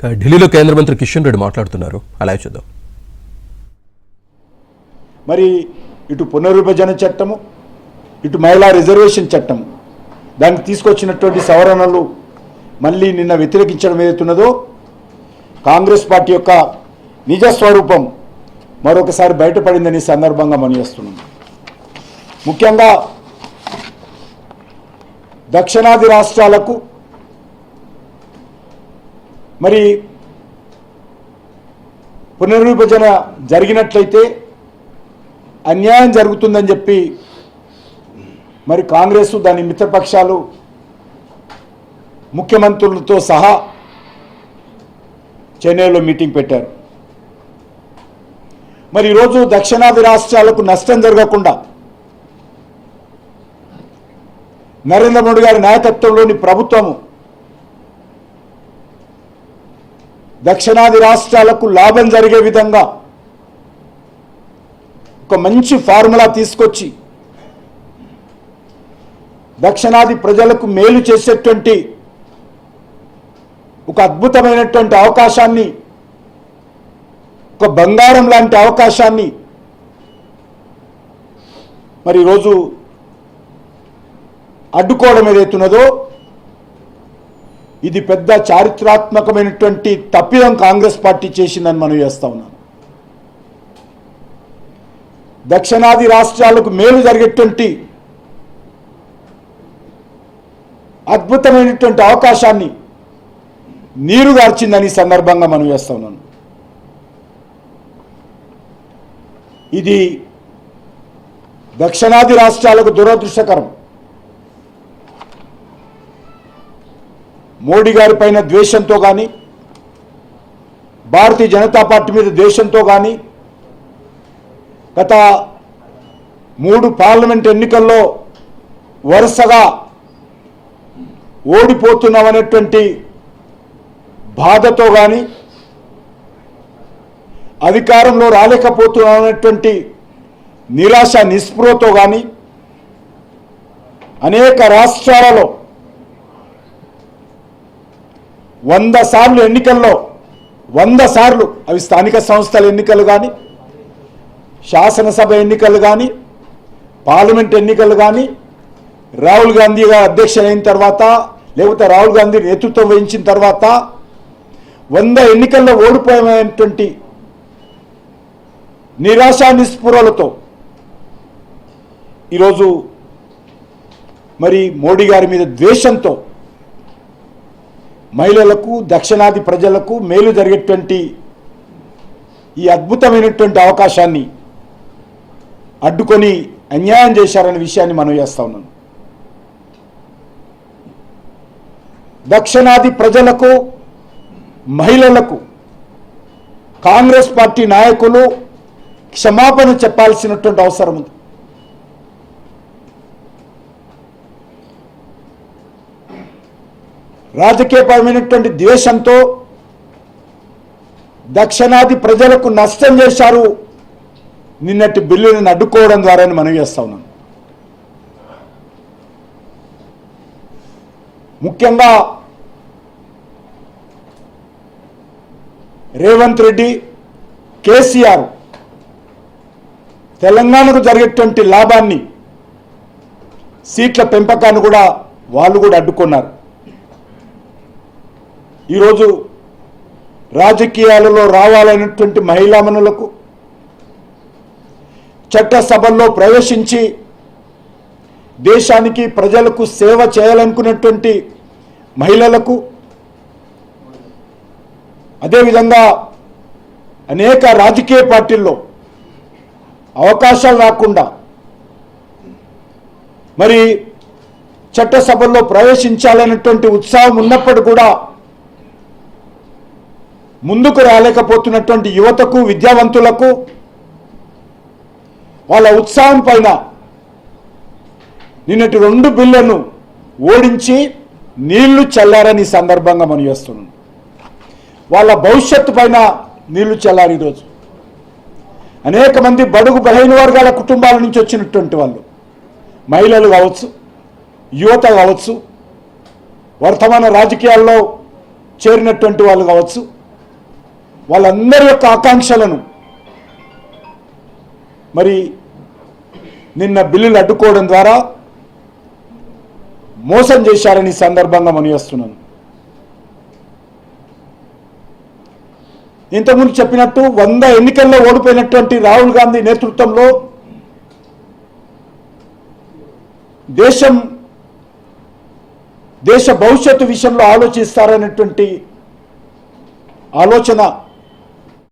ఢిల్లీలో కేంద్ర మంత్రి కిషన్ రెడ్డి మాట్లాడుతున్నారు, అలా చూద్దాం. మరి ఇటు పునర్విభజన చట్టము, ఇటు మహిళా రిజర్వేషన్ చట్టము, దానికి తీసుకొచ్చినటువంటి సవరణలు మళ్ళీ నిన్న వ్యతిరేకించడం ఏదైతున్నదో కాంగ్రెస్ పార్టీ యొక్క నిజస్వరూపం మరొకసారి బయటపడిందని సందర్భంగా మనం చేస్తున్నాం. ముఖ్యంగా దక్షిణాది రాష్ట్రాలకు మరి పునర్విభజన జరిగినట్లయితే అన్యాయం జరుగుతుందని చెప్పి మరి కాంగ్రెస్ దాని మిత్రపక్షాలు ముఖ్యమంత్రులతో సహా చెన్నైలో మీటింగ్ పెట్టారు. మరి ఈరోజు దక్షిణాది రాష్ట్రాలకు నష్టం జరగకుండా నరేంద్ర మోడీ గారి నాయకత్వంలోని ప్రభుత్వము దక్షిణాది రాష్ట్రాలకు లాభం జరిగే విధంగా ఒక మంచి ఫార్ములా తీసుకొచ్చి దక్షిణాది ప్రజలకు మేలు చేసేటువంటి ఒక అద్భుతమైనటువంటి అవకాశాన్ని, ఒక బంగారం లాంటి అవకాశాన్ని మరి ఈరోజు అడ్డుకోవడం ఏదైతున్నదో ఇది పెద్ద చారిత్రాత్మకమైనటువంటి తప్పిదం కాంగ్రెస్ పార్టీ చేసిందని మనం చేస్తా ఉన్నాం. దక్షిణాది రాష్ట్రాలకు మేలు జరిగేటువంటి అద్భుతమైనటువంటి అవకాశాన్ని నీరుగార్చిందని సందర్భంగా మనం చేస్తా ఉన్నాను. ఇది దక్షిణాది రాష్ట్రాలకు దురదృష్టకరం. మోడీ గారి పైన ద్వేషంతో కానీ, భారతీయ జనతా పార్టీ మీద ద్వేషంతో కానీ, గత 3 పార్లమెంట్ ఎన్నికల్లో వరుసగా ఓడిపోతున్నామనేటువంటి బాధతో కానీ, అధికారంలో రాలేకపోతున్నామనేటువంటి నిరాశ నిస్పృహతో కానీ అనేక రాష్ట్రాలలో 100 సార్లు ఎన్నికల్లో 100 సార్లు అవి స్థానిక సంస్థల ఎన్నికలు కానీ, శాసనసభ ఎన్నికలు కానీ, పార్లమెంట్ ఎన్నికలు కానీ, రాహుల్ గాంధీ గారు అధ్యక్షులైన తర్వాత లేకపోతే రాహుల్ గాంధీ నేతృత్వం వహించిన తర్వాత 100 ఎన్నికల్లో ఓడిపోయినటువంటి నిరాశా నిస్పృహలతో ఈరోజు మరి మోడీ గారి మీద ద్వేషంతో మహిళలకు, దక్షిణాది ప్రజలకు మేలు జరిగేటువంటి ఈ అద్భుతమైనటువంటి అవకాశాన్ని అడ్డుకొని అన్యాయం చేశారనే విషయాన్ని మనం చేస్తా ఉన్నాం. దక్షిణాది ప్రజలకు, మహిళలకు కాంగ్రెస్ పార్టీ నాయకులు క్షమాపణ చెప్పాల్సినటువంటి అవసరం ఉంది. రాజకీయపరమైనటువంటి ద్వేషంతో దక్షిణాది ప్రజలకు నష్టం చేశారు నిన్నటి బిల్లులను అడ్డుకోవడం ద్వారా మనం చేస్తా ఉన్నాం. ముఖ్యంగా రేవంత్ రెడ్డి, కేసీఆర్ తెలంగాణకు జరిగేటువంటి లాభాన్ని, సీట్ల పెంపకాన్ని కూడా వాళ్ళు కూడా అడ్డుకున్నారు. ఈరోజు రాజకీయాలలో రావాలనేటువంటి మహిళామణులకు, చట్టసభల్లో ప్రవేశించి దేశానికి ప్రజలకు సేవ చేయాలనుకునేటువంటి మహిళలకు, అదేవిధంగా అనేక రాజకీయ పార్టీల్లో అవకాశాలు రాకుండా మరి చట్టసభల్లో ప్రవేశించాలనేటువంటి ఉత్సాహం ఉన్నప్పుడు కూడా ముందుకు రాలేకపోతున్నటువంటి యువతకు, విద్యావంతులకు వాళ్ళ ఉత్సాహం పైన నిన్నటి 2 బిల్లులను ఓడించి నీళ్లు చల్లారని సందర్భంగా మనం చేస్తున్నాం. వాళ్ళ భవిష్యత్తు పైన నీళ్లు చల్లారు. ఈరోజు అనేక మంది బడుగు బలహీన వర్గాల కుటుంబాల నుంచి వచ్చినటువంటి వాళ్ళు, మహిళలు కావచ్చు, యువత కావచ్చు, వర్తమాన రాజకీయాల్లో చేరినటువంటి వాళ్ళు కావచ్చు, వాళ్ళందరి యొక్క ఆకాంక్షలను మరి నిన్న బిల్లులు అడ్డుకోవడం ద్వారా మోసం చేశారని ఈ సందర్భంగా మనవిస్తున్నాను. ఇంతకుముందు చెప్పినట్టు 100 ఎన్నికల్లో ఓడిపోయినటువంటి రాహుల్ గాంధీ నేతృత్వంలో దేశ భవిష్యత్తు విషయంలో ఆలోచిస్తారనేటువంటి ఆలోచన